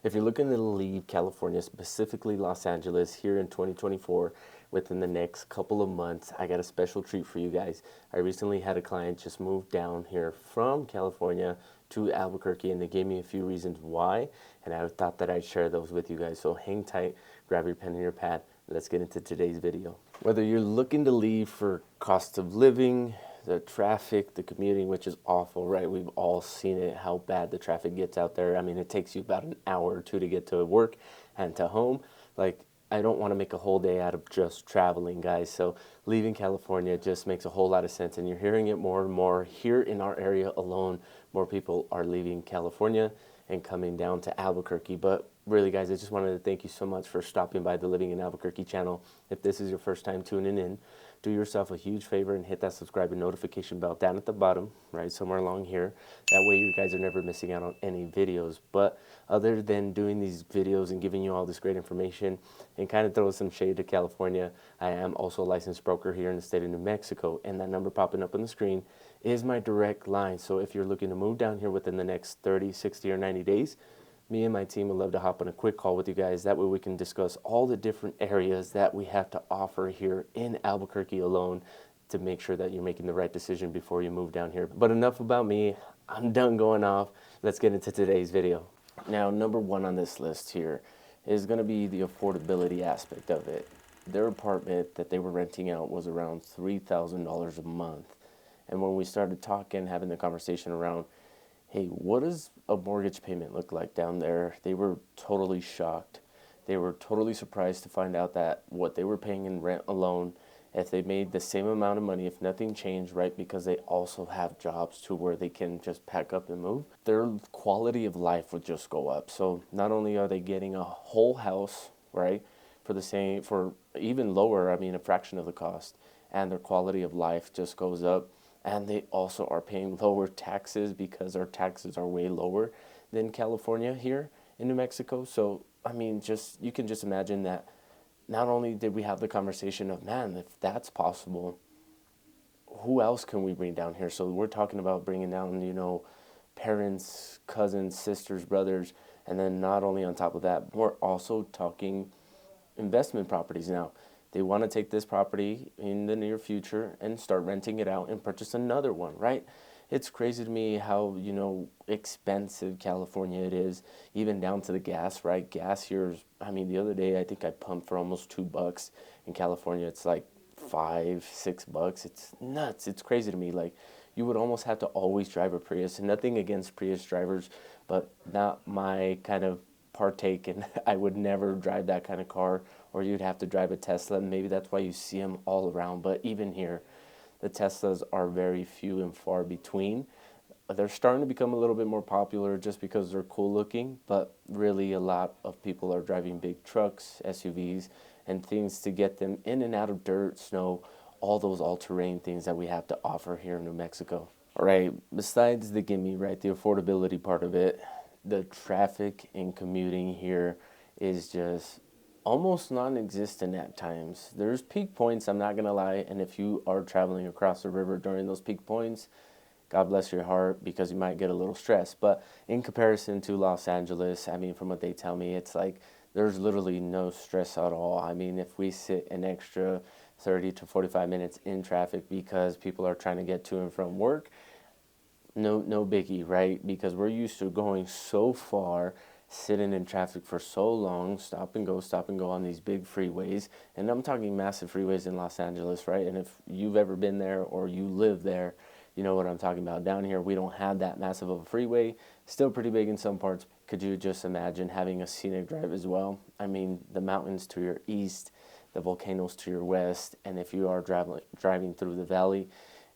If you're looking to leave California, specifically Los Angeles, here in 2024, within the next couple of months, I got a special treat for you guys. I recently had a client just move down here from California to Albuquerque, and they gave me a few reasons why, and I thought that I'd share those with you guys. So hang tight, grab your pen and your pad, and let's get into today's video. Whether you're looking to leave for cost of living, the traffic, the commuting, which is awful, right? We've all seen it, how bad the traffic gets out there. I mean, it takes you about an hour or two to get to work and to home. Like, I don't want to make a whole day out of just traveling, guys. So leaving California just makes a whole lot of sense. And you're hearing it more and more here in our area alone. More people are leaving California and coming down to Albuquerque. But really, guys, I just wanted to thank you so much for stopping by the Living in Albuquerque channel. If this is your first time tuning in, do yourself a huge favor and hit that subscribe and notification bell down at the bottom, right, somewhere along here. That way you guys are never missing out on any videos. But other than doing these videos and giving you all this great information and kind of throw some shade to California, I am also a licensed broker here in the state of New Mexico, and that number popping up on the screen is my direct line. So if you're looking to move down here within the next 30, 60, or 90 days, me and my team would love to hop on a quick call with you guys. That way we can discuss all the different areas that we have to offer here in Albuquerque alone to make sure that you're making the right decision before you move down here. But enough about me. I'm done going off. Let's get into today's video. Now, number one on this list here is going to be the affordability aspect of it. Their apartment that they were renting out was around $3,000 a month. And when we started talking, having the conversation around, hey, what does a mortgage payment look like down there? They were totally shocked. They were totally surprised to find out that what they were paying in rent alone, if they made the same amount of money, if nothing changed, right, because they also have jobs to where they can just pack up and move, their quality of life would just go up. So not only are they getting a whole house, right, for the same, for even lower, I mean, a fraction of the cost, and their quality of life just goes up. And they also are paying lower taxes because our taxes are way lower than California here in New Mexico. So, I mean, just you can just imagine that not only did we have the conversation of, man, if that's possible, who else can we bring down here? So we're talking about bringing down, you know, parents, cousins, sisters, brothers, and then not only on top of that, we're also talking investment properties now. They want to take this property in the near future and start renting it out and purchase another one, right? It's crazy to me how, you know, expensive California it is, even down to the gas, right? Gas here is, I mean, the other day I think I pumped for almost $2. In California, it's like $5, $6. It's nuts. It's crazy to me. Like, you would almost have to always drive a Prius. And nothing against Prius drivers, but not my kind of partake, and I would never drive that kind of car, or you'd have to drive a Tesla, and maybe that's why you see them all around. But even here, the Teslas are very few and far between. They're starting to become a little bit more popular just because they're cool looking, but really a lot of people are driving big trucks, SUVs, and things to get them in and out of dirt, snow, all those all-terrain things that we have to offer here in New Mexico. All right, besides the gimme, right, the affordability part of it, the traffic and commuting here is just almost non-existent at times. There's peak points, I'm not going to lie, and if you are traveling across the river during those peak points, God bless your heart, because you might get a little stressed. But in comparison to Los Angeles, I mean, from what they tell me, it's like there's literally no stress at all. I mean, if we sit an extra 30 to 45 minutes in traffic because people are trying to get to and from work, no biggie, right? Because we're used to going so far, sitting in traffic for so long, stop and go on these big freeways. And I'm talking massive freeways in Los Angeles, right? And if you've ever been there or you live there, you know what I'm talking about. Down here, we don't have that massive of a freeway. Still pretty big in some parts. Could you just imagine having a scenic drive as well? I mean, the mountains to your east, the volcanoes to your west, and if you are driving through the valley,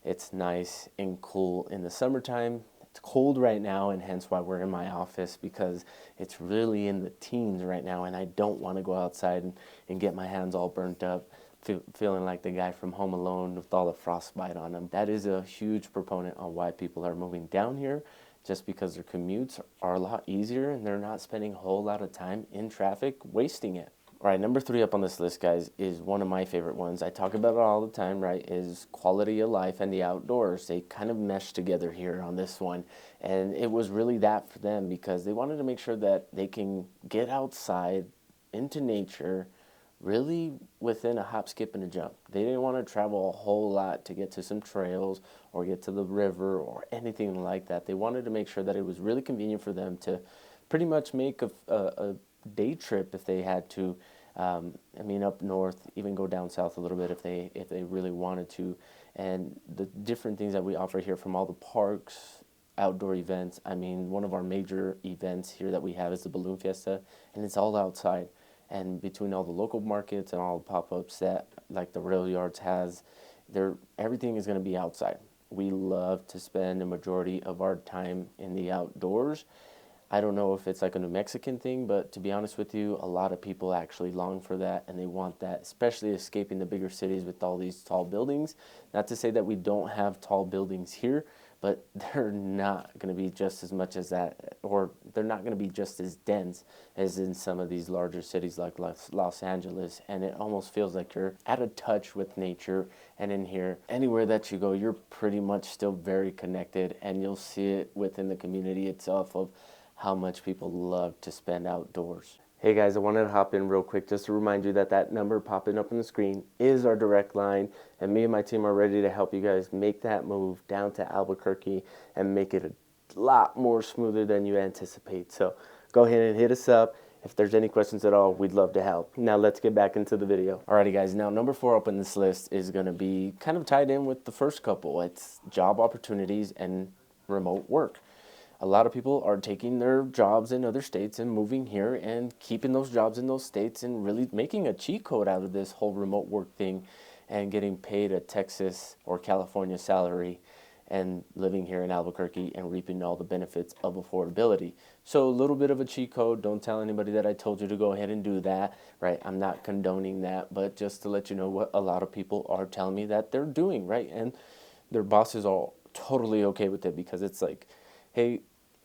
it's nice and cool in the summertime. It's cold right now, and hence why we're in my office, because it's really in the teens right now, and I don't want to go outside and get my hands all burnt up, feeling like the guy from Home Alone with all the frostbite on him. That is a huge proponent on why people are moving down here, just because their commutes are a lot easier and they're not spending a whole lot of time in traffic wasting it. All right, number 3 up on this list, guys, is one of my favorite ones. I talk about it all the time, right, is quality of life and the outdoors. They kind of mesh together here on this one. And it was really that for them because they wanted to make sure that they can get outside into nature really within a hop, skip, and a jump. They didn't want to travel a whole lot to get to some trails or get to the river or anything like that. They wanted to make sure that it was really convenient for them to pretty much make a day trip if they had to. I mean, up north, even go down south a little bit if they really wanted to. And the different things that we offer here, from all the parks, outdoor events. I mean, one of our major events here that we have is the Balloon Fiesta, and it's all outside. And between all the local markets and all the pop-ups that like the rail yards has, everything is going to be outside. We love to spend a majority of our time in the outdoors. I don't know if it's like a New Mexican thing, but to be honest with you, a lot of people actually long for that and they want that, especially escaping the bigger cities with all these tall buildings. Not to say that we don't have tall buildings here, but they're not going to be just as much as that, or they're not going to be just as dense as in some of these larger cities like Los Angeles. And it almost feels like you're out of touch with nature. And in here, anywhere that you go, you're pretty much still very connected, and you'll see it within the community itself of how much people love to spend outdoors. Hey guys, I wanted to hop in real quick just to remind you that that number popping up on the screen is our direct line, and me and my team are ready to help you guys make that move down to Albuquerque and make it a lot more smoother than you anticipate. So go ahead and hit us up. If there's any questions at all, we'd love to help. Now let's get back into the video. Alrighty guys, now number 4 up on this list is going to be kind of tied in with the first couple. It's job opportunities and remote work. A lot of people are taking their jobs in other states and moving here and keeping those jobs in those states and really making a cheat code out of this whole remote work thing and getting paid a Texas or California salary and living here in Albuquerque and reaping all the benefits of affordability. So a little bit of a cheat code. Don't tell anybody that I told you to go ahead and do that, right? I'm not condoning that, but just to let you know what a lot of people are telling me that they're doing, right? And their bosses are totally okay with it because it's like, hey,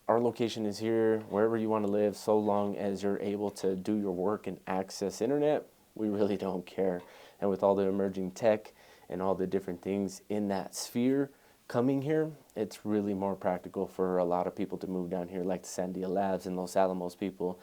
our location is here, wherever you want to live, so long as you're able to do your work and access internet, we really don't care. And with all the emerging tech and all the different things in that sphere coming here, it's really more practical for a lot of people to move down here, like the Sandia Labs and Los Alamos people.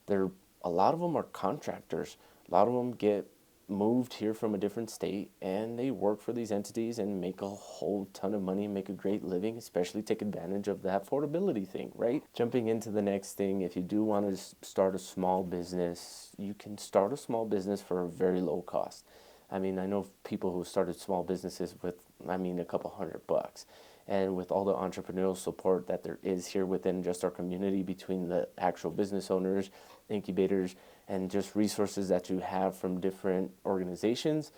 A lot of them are contractors. A lot of them get moved here from a different state and they work for these entities and make a whole ton of money and make a great living, especially take advantage of the affordability thing, right? Jumping into the next thing, if you do want to start a small business, you can start a small business for a very low cost. I mean, I know people who started small businesses with, a couple $100. And with all the entrepreneurial support that there is here within just our community between the actual business owners, incubators, and just resources that you have from different organizations,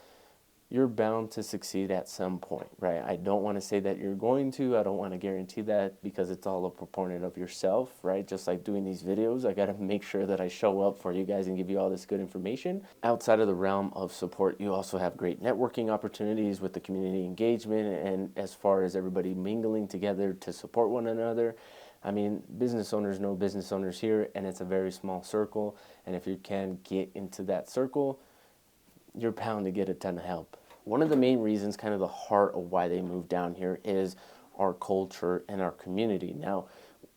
you're bound to succeed at some point, right? I don't want to say that you're going to. I don't want to guarantee that because it's all a proponent of yourself, right? Just like doing these videos, I got to make sure that I show up for you guys and give you all this good information. Outside of the realm of support, you also have great networking opportunities with the community engagement and as far as everybody mingling together to support one another. I mean, business owners know business owners here, and it's a very small circle. And if you can get into that circle, you're bound to get a ton of help. One of the main reasons, kind of the heart of why they moved down here, is our culture and our community. Now,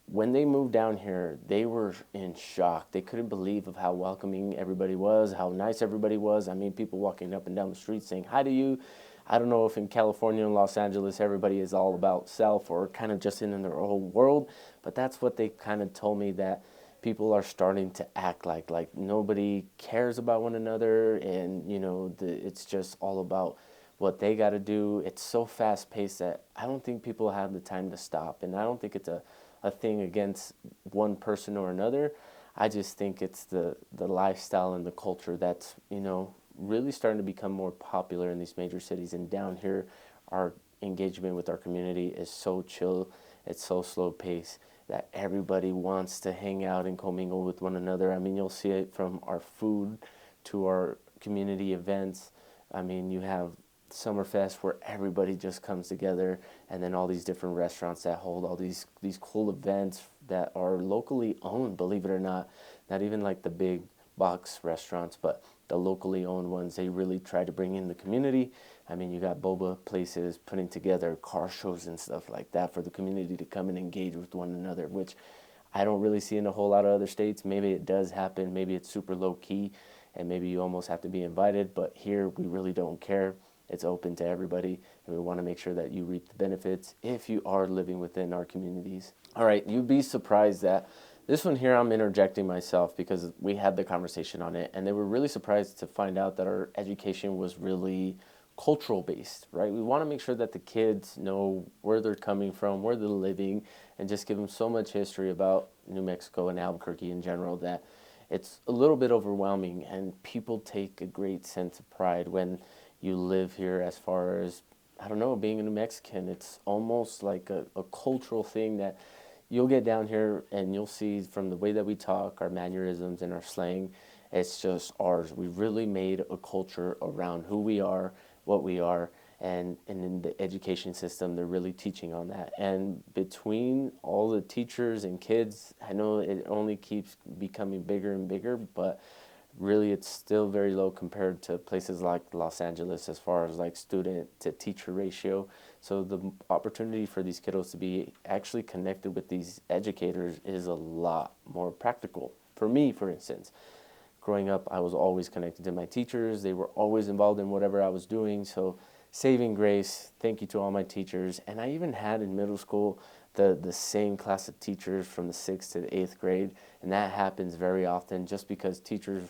when they moved down here, they were in shock. They couldn't believe of how welcoming everybody was, how nice everybody was. I mean, people walking up and down the street saying hi to you. I don't know if in California and Los Angeles everybody is all about self or kind of just in their own world, but that's what they kind of told me, that people are starting to act like nobody cares about one another, and it's just all about what they got to do. It's so fast paced that I don't think people have the time to stop, and I don't think it's a thing against one person or another. I just think it's the lifestyle and the culture that's really starting to become more popular in these major cities. And down here, our engagement with our community is so chill, it's so slow paced that everybody wants to hang out and commingle with one another. I mean, you'll see it from our food to our community events. I mean, you have Summerfest where everybody just comes together, and then all these different restaurants that hold all these cool events that are locally owned, believe it or not. Not even like the big box restaurants, but the locally owned ones, they really try to bring in the community. I mean, you got boba places putting together car shows and stuff like that for the community to come and engage with one another, which I don't really see in a whole lot of other states. Maybe it does happen. Maybe it's super low key and maybe you almost have to be invited. But here we really don't care. It's open to everybody. And we want to make sure that you reap the benefits if you are living within our communities. All right, you'd be surprised that this one here, I'm interjecting myself because we had the conversation on it. And they were really surprised to find out that our education was really cultural based, right? We want to make sure that the kids know where they're coming from, where they're living, and just give them so much history about New Mexico and Albuquerque in general that it's a little bit overwhelming, and people take a great sense of pride when you live here. As far as, I don't know, being a New Mexican, it's almost like a cultural thing that you'll get down here and you'll see from the way that we talk, our mannerisms and our slang, it's just ours. We really made a culture around who we are, what we are, and in the education system, they're really teaching on that. And between all the teachers and kids, I know it only keeps becoming bigger and bigger, but really it's still very low compared to places like Los Angeles as far as like student to teacher ratio. So the opportunity for these kiddos to be actually connected with these educators is a lot more practical. For me, for instance, growing up, I was always connected to my teachers. They were always involved in whatever I was doing. So saving grace, thank you to all my teachers. And I even had in middle school the same class of teachers from the 6th to the 8th grade. And that happens very often just because teachers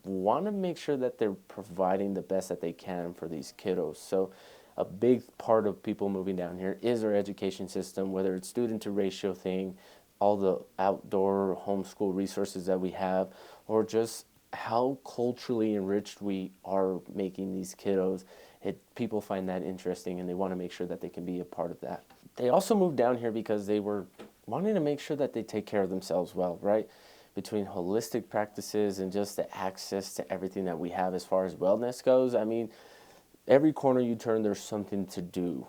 want to make sure that they're providing the best that they can for these kiddos. So a big part of people moving down here is our education system, whether it's student to ratio thing, all the outdoor homeschool resources that we have, or just how culturally enriched we are making these kiddos. People find that interesting and they want to make sure that they can be a part of that. They also moved down here because they were wanting to make sure that they take care of themselves well, right? Between holistic practices and just the access to everything that we have as far as wellness goes. I mean, every corner you turn, there's something to do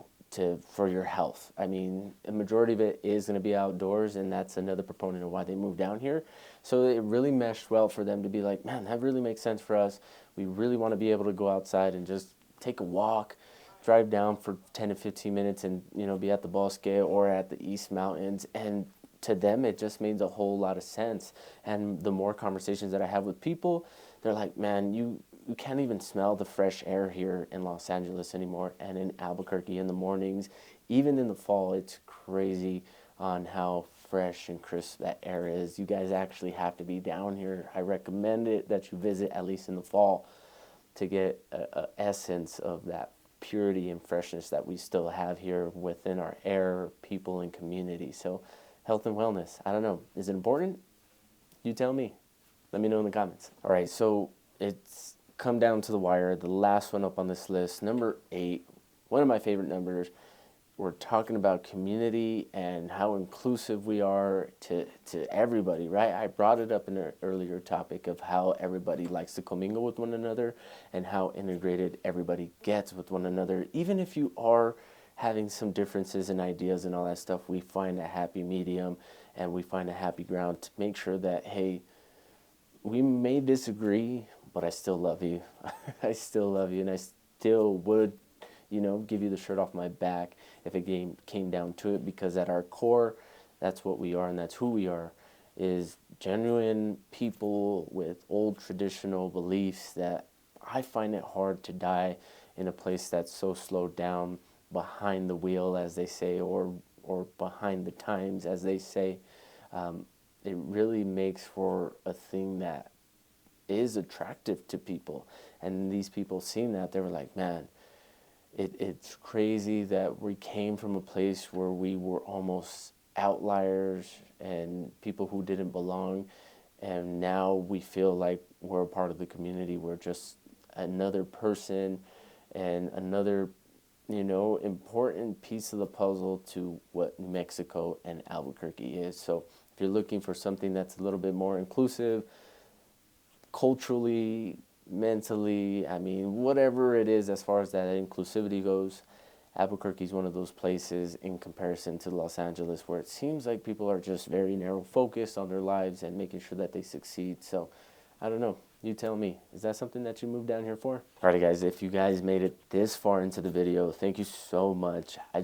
for your health. I mean, a majority of it is going to be outdoors, and that's another proponent of why they moved down here. So it really meshed well for them to be like, man, that really makes sense for us. We really want to be able to go outside and just take a walk, drive down for 10 to 15 minutes and, be at the Bosque or at the East Mountains. And to them, it just made a whole lot of sense. And the more conversations that I have with people, they're like, man, you can't even smell the fresh air here in Los Angeles anymore, and in Albuquerque in the mornings. Even in the fall, it's crazy on how fresh and crisp that air is. You guys actually have to be down here. I recommend it that you visit at least in the fall to get a essence of that purity and freshness that we still have here within our air, people, and community. So health and wellness, I don't know. Is it important? You tell me. Let me know in the comments. All right, so it's come down to the wire. The last one up on this list, number 8, one of my favorite numbers. We're talking about community and how inclusive we are to everybody, right? I brought it up in an earlier topic of how everybody likes to commingle with one another and how integrated everybody gets with one another. Even if you are having some differences in ideas and all that stuff, we find a happy medium and we find a happy ground to make sure that, hey, we may disagree, but I still love you. I still love you, and I still would, give you the shirt off my back if it came down to it, because at our core, that's what we are and that's who we are, is genuine people with old traditional beliefs that I find it hard to die in a place that's so slowed down behind the wheel, as they say, or behind the times, as they say. It really makes for a thing that is attractive to people. And these people seeing that, they were like, man, it's crazy that we came from a place where we were almost outliers and people who didn't belong, and now we feel like we're a part of the community. We're just another person and another, important piece of the puzzle to what New Mexico and Albuquerque is. So if you're looking for something that's a little bit more inclusive, culturally, mentally, whatever it is as far as that inclusivity goes, Albuquerque is one of those places in comparison to Los Angeles where it seems like people are just very narrow focused on their lives and making sure that they succeed. So I don't know. You tell me. Is that something that you moved down here for? Alrighty, guys. If you guys made it this far into the video, thank you so much. I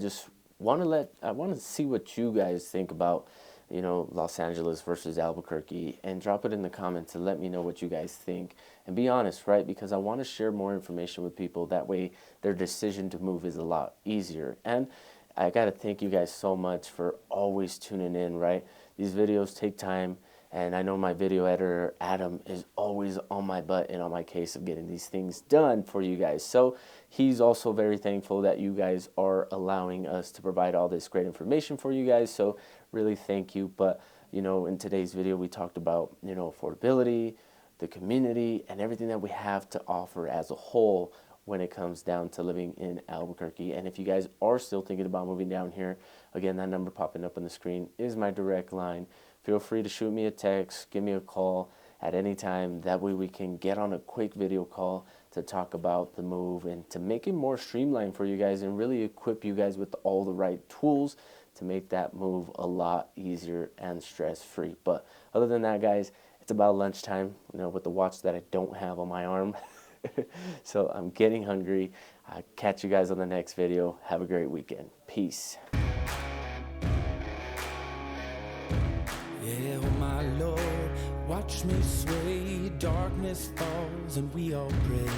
want to see what you guys think about, Los Angeles versus Albuquerque, and drop it in the comments and let me know what you guys think. And be honest, right? Because I want to share more information with people. That way, their decision to move is a lot easier. And I got to thank you guys so much for always tuning in, right? These videos take time, and I know my video editor, Adam, is always on my butt and on my case of getting these things done for you guys. So he's also very thankful that you guys are allowing us to provide all this great information for you guys. So really thank you. But, in today's video, we talked about, affordability, the community, and everything that we have to offer as a whole when it comes down to living in Albuquerque. And if you guys are still thinking about moving down here, again, that number popping up on the screen is my direct line. Feel free to shoot me a text, give me a call at any time. That way we can get on a quick video call to talk about the move and to make it more streamlined for you guys and really equip you guys with all the right tools to make that move a lot easier and stress-free. But other than that, guys, it's about lunchtime, with the watch that I don't have on my arm. So I'm getting hungry. I'll catch you guys on the next video. Have a great weekend. Peace. Yeah, oh my Lord, watch me sway. Darkness falls and we all pray.